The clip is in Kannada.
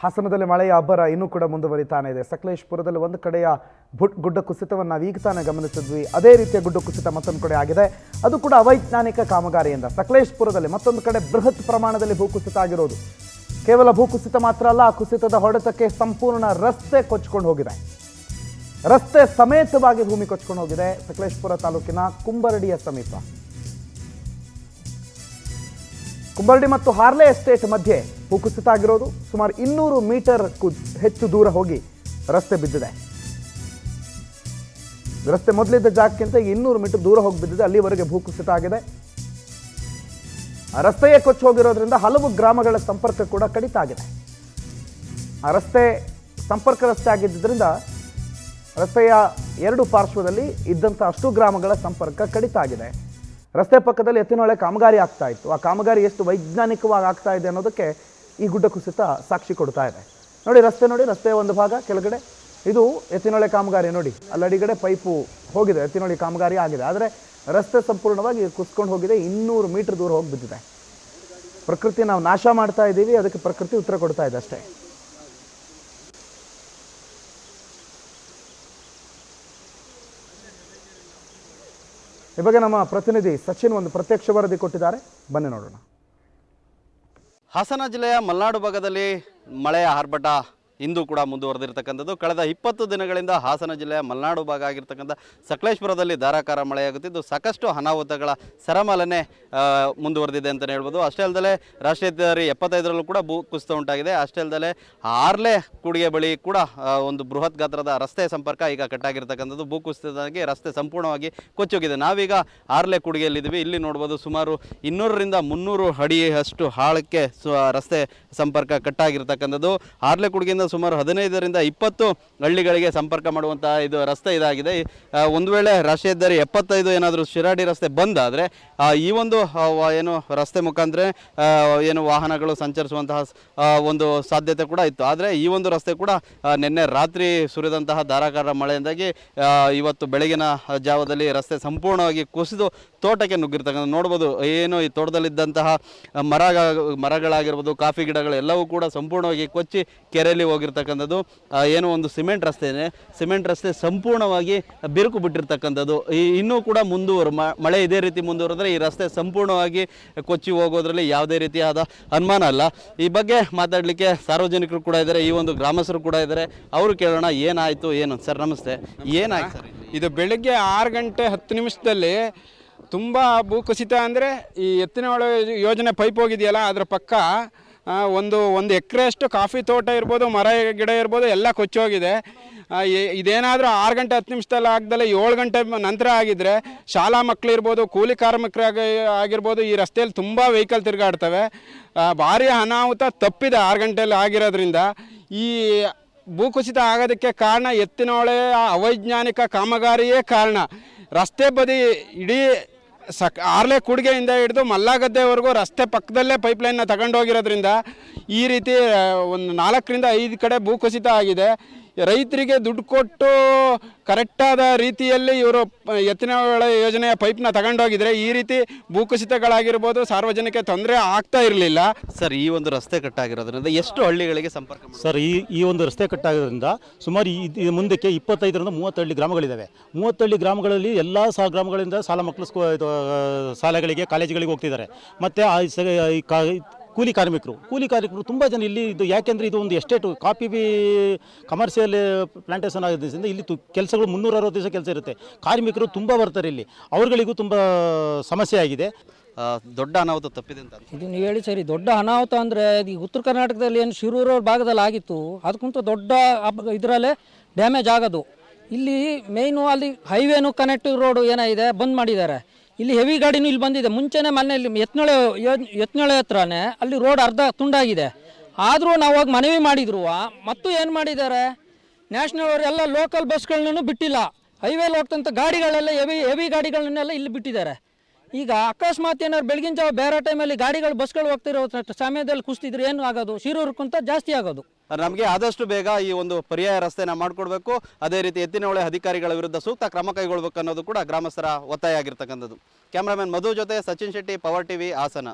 ಹಾಸನದಲ್ಲಿ ಮಳೆಯ ಅಬ್ಬರ ಇನ್ನೂ ಕೂಡ ಮುಂದುವರಿತಾನೆ ಇದೆ. ಸಕಲೇಶಪುರದಲ್ಲಿ ಒಂದು ಕಡೆಯ ಗುಡ್ಡ ಕುಸಿತವನ್ನು ನಾವು ಈಗ ತಾನೇ ಗಮನಿಸಿದ್ವಿ. ಅದೇ ರೀತಿಯ ಗುಡ್ಡ ಕುಸಿತ ಮತ್ತೊಂದು ಕಡೆ ಆಗಿದೆ. ಅದು ಕೂಡ ಅವೈಜ್ಞಾನಿಕ ಕಾಮಗಾರಿಯಿಂದ. ಸಕಲೇಶಪುರದಲ್ಲಿ ಮತ್ತೊಂದು ಕಡೆ ಬೃಹತ್ ಪ್ರಮಾಣದಲ್ಲಿ ಭೂಕುಸಿತ ಆಗಿರೋದು. ಕೇವಲ ಭೂಕುಸಿತ ಮಾತ್ರ ಅಲ್ಲ, ಆ ಕುಸಿತದ ಹೊಡೆತಕ್ಕೆ ಸಂಪೂರ್ಣ ರಸ್ತೆ ಕೊಚ್ಕೊಂಡು ಹೋಗಿದೆ. ರಸ್ತೆ ಸಮೇತವಾಗಿ ಭೂಮಿ ಕೊಚ್ಕೊಂಡು ಹೋಗಿದೆ. ಸಕಲೇಶಪುರ ತಾಲೂಕಿನ ಕುಂಬರಡಿಯ ಸಮೀಪ ಕುಂಬರಡಿ ಮತ್ತು ಹಾರ್ಲೆ ಎಸ್ಟೇಟ್ ಮಧ್ಯೆ ಭೂಕುಸಿತ ಆಗಿರೋದು. ಸುಮಾರು 200 ಮೀಟರ್ ಹೆಚ್ಚು ದೂರ ಹೋಗಿ ರಸ್ತೆ ಬಿದ್ದಿದೆ. ರಸ್ತೆ ಮೊದಲಿದ್ದ ಜಾಗಕ್ಕಿಂತ 200 ಮೀಟರ್ ದೂರ ಹೋಗಿ ಬಿದ್ದಿದೆ. ಅಲ್ಲಿವರೆಗೆ ಭೂಕುಸಿತ ಆಗಿದೆ. ರಸ್ತೆಯೇ ಕೊಚ್ಚಿ ಹೋಗಿರೋದ್ರಿಂದ ಹಲವು ಗ್ರಾಮಗಳ ಸಂಪರ್ಕ ಕೂಡ ಕಡಿತ ಆಗಿದೆ. ಆ ರಸ್ತೆ ಸಂಪರ್ಕ ರಸ್ತೆ ಆಗಿದ್ದರಿಂದ ರಸ್ತೆಯ ಎರಡು ಪಾರ್ಶ್ವದಲ್ಲಿ ಇದ್ದಂಥ ಅಷ್ಟು ಗ್ರಾಮಗಳ ಸಂಪರ್ಕ ಕಡಿತ ಆಗಿದೆ. ರಸ್ತೆ ಪಕ್ಕದಲ್ಲಿ ಎತ್ತಿನಹೊಳೆ ಕಾಮಗಾರಿ ಆಗ್ತಾ ಇತ್ತು. ಆ ಕಾಮಗಾರಿ ಎಷ್ಟು ವೈಜ್ಞಾನಿಕವಾಗಿ ಆಗ್ತಾ ಇದೆ ಅನ್ನೋದಕ್ಕೆ ಈ ಗುಡ್ಡ ಕುಸಿತ ಸಾಕ್ಷಿ ಕೊಡ್ತಾ ಇದೆ. ನೋಡಿ ರಸ್ತೆಯ ಒಂದು ಭಾಗ ಕೆಳಗಡೆ ಇದು ಎತ್ತಿನಹೊಳೆ ಕಾಮಗಾರಿ. ನೋಡಿ ಅಲ್ಲಿ ಅಡಿಗಡೆ ಪೈಪು ಹೋಗಿದೆ, ಎತ್ತಿನಹೊಳೆ ಕಾಮಗಾರಿ ಆಗಿದೆ. ಆದರೆ ರಸ್ತೆ ಸಂಪೂರ್ಣವಾಗಿ ಕುಸ್ಕೊಂಡು ಹೋಗಿದೆ. 200 ಮೀಟರ್ ದೂರ ಹೋಗಿ ಬಿದ್ದಿದೆ. ಪ್ರಕೃತಿ ನಾವು ನಾಶ ಮಾಡ್ತಾ ಇದ್ದೀವಿ, ಅದಕ್ಕೆ ಪ್ರಕೃತಿ ಉತ್ತರ ಕೊಡ್ತಾ ಇದೆ ಅಷ್ಟೇ. ಈ ಬಗ್ಗೆ ನಮ್ಮ ಪ್ರತಿನಿಧಿ ಸಚಿನ್ ಒಂದು ಪ್ರತ್ಯಕ್ಷ ವರದಿ ಕೊಟ್ಟಿದ್ದಾರೆ, ಬನ್ನಿ ನೋಡೋಣ. ಹಾಸನ ಜಿಲ್ಲೆಯ ಮಲೆನಾಡು ಭಾಗದಲ್ಲಿ ಮಳೆಯ ಆರ್ಭಟ ಇಂದು ಕೂಡ ಮುಂದುವರೆದಿರ್ತಕ್ಕಂಥದ್ದು. ಕಳೆದ 20 ದಿನಗಳಿಂದ ಹಾಸನ ಜಿಲ್ಲೆಯ ಮಲೆನಾಡು ಭಾಗ ಆಗಿರ್ತಕ್ಕಂಥ ಸಕಲೇಶಪುರದಲ್ಲಿ ಧಾರಾಕಾರ ಮಳೆಯಾಗುತ್ತಿದ್ದು ಸಾಕಷ್ಟು ಅನಾಹುತಗಳ ಸರಮಾಲೆನೇ ಮುಂದುವರೆದಿದೆ ಅಂತಲೇ ಹೇಳ್ಬೋದು. ಅಷ್ಟೇ ಅಲ್ಲದೆ ರಾಷ್ಟ್ರೀಯ ಹೆದ್ದಾರಿ 75ರಲ್ಲೂ ಕೂಡ ಭೂ ಕುಸಿತ ಉಂಟಾಗಿದೆ. ಅಷ್ಟೇ ಅಲ್ಲದೆ ಹಾರ್ಲೆ ಕೂಡಿಗೆ ಬಳಿ ಕೂಡ ಒಂದು ಬೃಹತ್ ಗಾತ್ರದ ರಸ್ತೆ ಸಂಪರ್ಕ ಈಗ ಕಟ್ಟಾಗಿರ್ತಕ್ಕಂಥದ್ದು. ಭೂ ಕುಸಿತದಾಗಿ ರಸ್ತೆ ಸಂಪೂರ್ಣವಾಗಿ ಕೊಚ್ಚೋಗಿದೆ. ನಾವೀಗ ಹಾರ್ಲೆ ಕೂಡಿಗೆಯಲ್ಲಿದ್ದೀವಿ. ಇಲ್ಲಿ ನೋಡ್ಬೋದು ಸುಮಾರು 200ರಿಂದ 300 ಅಡಿಯಷ್ಟು ಆಳಕ್ಕೆ ರಸ್ತೆ ಸಂಪರ್ಕ ಕಟ್ಟಾಗಿರ್ತಕ್ಕಂಥದ್ದು. ಹಾರ್ಲೆ ಕೂಡಿಗೆಯಿಂದ ಸುಮಾರು 15ರಿಂದ 20 ಹಳ್ಳಿಗಳಿಗೆ ಸಂಪರ್ಕ ಮಾಡುವಂತಹ ಇದು ರಸ್ತೆ ಇದಾಗಿದೆ. ಒಂದು ವೇಳೆ ರಾಷ್ಟ್ರೀಯ ಹೆದ್ದಾರಿ 75 ಏನಾದರೂ ಶಿರಾಡಿ ರಸ್ತೆ ಬಂದಾದರೆ ಈ ಒಂದು ಏನು ರಸ್ತೆ ಮುಖಾಂತರ ಏನು ವಾಹನಗಳು ಸಂಚರಿಸುವಂತಹ ಒಂದು ಸಾಧ್ಯತೆ ಕೂಡ ಇತ್ತು. ಆದರೆ ಈ ಒಂದು ರಸ್ತೆ ಕೂಡ ನಿನ್ನೆ ರಾತ್ರಿ ಸುರಿದಂತಹ ಧಾರಾಕಾರ ಮಳೆಯಿಂದಾಗಿ ಇವತ್ತು ಬೆಳಗಿನ ಜಾವದಲ್ಲಿ ರಸ್ತೆ ಸಂಪೂರ್ಣವಾಗಿ ಕುಸಿದು ತೋಟಕ್ಕೆ ನುಗ್ಗಿರ್ತಕ್ಕಂಥ ನೋಡ್ಬೋದು. ಏನು ಈ ತೋಟದಲ್ಲಿದ್ದಂತಹ ಮರಗಳಾಗಿರ್ಬೋದು, ಕಾಫಿ ಗಿಡಗಳು ಎಲ್ಲವೂ ಕೂಡ ಸಂಪೂರ್ಣವಾಗಿ ಕೊಚ್ಚಿ ಕೆರೆಯಲ್ಲಿ ಹೋಗಿರ್ತಕ್ಕಂಥದ್ದು. ಏನು ಒಂದು ಸಿಮೆಂಟ್ ರಸ್ತೆ ಇದೆ, ಸಿಮೆಂಟ್ ರಸ್ತೆ ಸಂಪೂರ್ಣವಾಗಿ ಬಿರುಕು ಬಿಟ್ಟಿರ್ತಕ್ಕಂಥದ್ದು. ಇನ್ನೂ ಕೂಡ ಮಳೆ ಇದೇ ರೀತಿ ಮುಂದುವರೆದ್ರೆ ಈ ರಸ್ತೆ ಸಂಪೂರ್ಣವಾಗಿ ಕೊಚ್ಚಿ ಹೋಗೋದ್ರಲ್ಲಿ ಯಾವುದೇ ರೀತಿಯಾದ ಅನುಮಾನ ಅಲ್ಲ. ಈ ಬಗ್ಗೆ ಮಾತಾಡಲಿಕ್ಕೆ ಸಾರ್ವಜನಿಕರು ಕೂಡ ಇದ್ದಾರೆ, ಈ ಒಂದು ಗ್ರಾಮಸ್ಥರು ಕೂಡ ಇದ್ದಾರೆ. ಅವರು ಕೇಳೋಣ ಏನಾಯಿತು ಏನು. ಸರ್ ನಮಸ್ತೆ, ಏನಾಯ್ತು ಸರ್? ಇದು ಬೆಳಗ್ಗೆ 6 ಗಂಟೆ 10 ನಿಮಿಷದಲ್ಲಿ ತುಂಬ ಭೂಕುಸಿತ. ಅಂದರೆ ಈ ಎತ್ತಿನಹೊಳೆ ಯೋಜನೆ ಪೈಪ್ ಹೋಗಿದೆಯಲ್ಲ ಅದರ ಪಕ್ಕ ಒಂದು ಎಕರೆಯಷ್ಟು ಕಾಫಿ ತೋಟ ಇರ್ಬೋದು, ಮರ ಗಿಡ ಇರ್ಬೋದು, ಎಲ್ಲ ಕೊಚ್ಚೋಗಿದೆ. ಇದೇನಾದರೂ 6 ಗಂಟೆ 10 ನಿಮಿಷದಲ್ಲಿ ಆಗದಲ್ಲೇ 7 ಗಂಟೆ ನಂತರ ಆಗಿದ್ದರೆ ಶಾಲಾ ಮಕ್ಕಳಿರ್ಬೋದು, ಕೂಲಿ ಕಾರ್ಮಿಕರಾಗಿರ್ಬೋದು, ಈ ರಸ್ತೆಯಲ್ಲಿ ತುಂಬ ವೆಹಿಕಲ್ ತಿರುಗಾಡ್ತವೆ. ಭಾರಿ ಅನಾಹುತ ತಪ್ಪಿದೆ 6 ಗಂಟೆಯಲ್ಲಿ ಆಗಿರೋದ್ರಿಂದ. ಈ ಭೂಕುಸಿತ ಆಗೋದಕ್ಕೆ ಕಾರಣ ಎತ್ತಿನಹೊಳೆ ಅವೈಜ್ಞಾನಿಕ ಕಾಮಗಾರಿಯೇ ಕಾರಣ. ರಸ್ತೆ ಬದಿ ಇಡೀ ಹಾರ್ಲೆ ಕೂಡಿಗೆಯಿಂದ ಹಿಡಿದು ಮಲ್ಲಗದ್ದೆವರೆಗೂ ರಸ್ತೆ ಪಕ್ಕದಲ್ಲೇ ಪೈಪ್ಲೈನ್ನ ತಗೊಂಡೋಗಿರೋದ್ರಿಂದ ಈ ರೀತಿ ಒಂದು 4ರಿಂದ 5 ಕಡೆ ಭೂಕುಸಿತ ಆಗಿದೆ. ರೈತರಿಗೆ ದುಡ್ಡು ಕೊಟ್ಟು ಕರೆಕ್ಟಾದ ರೀತಿಯಲ್ಲಿ ಇವರು ಎತ್ತಿನಹೊಳೆ ಯೋಜನೆಯ ಪೈಪ್ನ ತಗೊಂಡೋಗಿದ್ರೆ ಈ ರೀತಿ ಭೂಕುಸಿತಗಳಾಗಿರ್ಬೋದು, ಸಾರ್ವಜನಿಕ ತೊಂದರೆ ಆಗ್ತಾ ಇರಲಿಲ್ಲ. ಸರ್, ಈ ಒಂದು ರಸ್ತೆ ಕಟ್ಟಾಗಿರೋದ್ರಿಂದ ಎಷ್ಟು ಹಳ್ಳಿಗಳಿಗೆ ಸಂಪರ್ಕ? ಸರ್, ಈ ಒಂದು ರಸ್ತೆ ಕಟ್ಟಾಗಿರೋದ್ರಿಂದ ಸುಮಾರು ಈ ಮುಂದಕ್ಕೆ 25ರಿಂದ 30 ಹಳ್ಳಿ ಗ್ರಾಮಗಳಿದ್ದಾವೆ. 30 ಹಳ್ಳಿ ಗ್ರಾಮಗಳಲ್ಲಿ ಎಲ್ಲ ಗ್ರಾಮಗಳಿಂದ ಶಾಲಾ ಮಕ್ಕಳು ಶಾಲೆಗಳಿಗೆ, ಕಾಲೇಜುಗಳಿಗೆ ಹೋಗ್ತಿದ್ದಾರೆ. ಮತ್ತು ಕೂಲಿ ಕಾರ್ಮಿಕರು ತುಂಬ ಜನ ಇಲ್ಲಿ ಇದು. ಯಾಕೆಂದರೆ ಇದು ಒಂದು ಎಸ್ಟೇಟು ಕಾಫಿ ಕಮರ್ಷಿಯಲ್ ಪ್ಲಾಂಟೇಷನ್ ಆಗೋದ್ರಿಂದ ಇಲ್ಲಿ ಕೆಲಸಗಳು 360 ದಿವಸ ಕೆಲಸ ಇರುತ್ತೆ. ಕಾರ್ಮಿಕರು ತುಂಬ ಬರ್ತಾರೆ ಇಲ್ಲಿ, ಅವ್ರುಗಳಿಗೂ ತುಂಬ ಸಮಸ್ಯೆ ಆಗಿದೆ. ದೊಡ್ಡ ಅನಾಹುತ ತಪ್ಪಿದೆ ಅಂತ ಇದು ನೀವು ಹೇಳಿ ಸರಿ. ದೊಡ್ಡ ಅನಾಹುತ ಅಂದರೆ ಈ ಉತ್ತರ ಕರ್ನಾಟಕದಲ್ಲಿ ಏನು ಶಿರೂರು ಭಾಗದಲ್ಲಿ ಆಗಿತ್ತು, ಅದಕ್ಕಿಂತ ದೊಡ್ಡ ಇದರಲ್ಲೇ ಡ್ಯಾಮೇಜ್ ಆಗೋದು. ಇಲ್ಲಿ ಮೇಯ್ನು ಅಲ್ಲಿ ಹೈವೇನು ಕನೆಕ್ಟಿವ್ ರೋಡು ಏನಾಗಿದೆ ಬಂದ್ ಮಾಡಿದ್ದಾರೆ. ಇಲ್ಲಿ ಹೆವಿ ಗಾಡಿನೂ ಇಲ್ಲಿ ಬಂದಿದೆ. ಮುಂಚೆನೇ ಮನೆಯಲ್ಲಿ ಎತ್ನೊಳೆ ಹತ್ರನೇ ಅಲ್ಲಿ ರೋಡ್ ಅರ್ಧ ತುಂಡಾಗಿದೆ. ಆದರೂ ನಾವು ಹೋಗಿ ಮನವಿ ಮಾಡಿದ್ರು. ಮತ್ತು ಏನು ಮಾಡಿದ್ದಾರೆ, ನ್ಯಾಷನಲ್ ಅವರೆಲ್ಲ ಲೋಕಲ್ ಬಸ್ಗಳನ್ನೂ ಬಿಟ್ಟಿಲ್ಲ. ಹೈವೇಲಿ ಹೋಗ್ತಂಥ ಗಾಡಿಗಳೆಲ್ಲ ಹೆವಿ ಗಾಡಿಗಳನ್ನೆಲ್ಲ ಇಲ್ಲಿ ಬಿಟ್ಟಿದ್ದಾರೆ. ಈಗ ಅಕಸ್ಮಾತ್ ಏನಾದ್ರು ಬೆಳಗಿನ ಜಾವ ಬೇರೆ ಟೈಮಲ್ಲಿ ಬಸ್ಗಳು ಹೋಗ್ತಿರೋ ಸಮಯದಲ್ಲಿ ಕುಸ್ತಿದ್ರೆ ಏನು ಆಗೋದು, ಶಿರೂರಕ್ಕಿಂತ ಜಾಸ್ತಿ ಆಗೋದು. ನಮಗೆ ಆದಷ್ಟು ಬೇಗ ಈ ಒಂದು ಪರ್ಯಾಯ ರಸ್ತೆನ ಮಾಡಿಕೊಡ್ಬೇಕು. ಅದೇ ರೀತಿ ಎತ್ತಿನಹೊಳೆ ಅಧಿಕಾರಿಗಳ ವಿರುದ್ಧ ಸೂಕ್ತ ಕ್ರಮ ಕೈಗೊಳ್ಳಬೇಕು ಅನ್ನೋದು ಕೂಡ ಗ್ರಾಮಸ್ಥರ ಒತ್ತಾಯ ಆಗಿರ್ತಕ್ಕಂಥದ್ದು. ಕ್ಯಾಮ್ರಾಮನ್ ಮಧು ಜೊತೆ ಸಚಿನ್ ಶೆಟ್ಟಿ, ಪವರ್ ಟಿವಿ, ಹಾಸನ.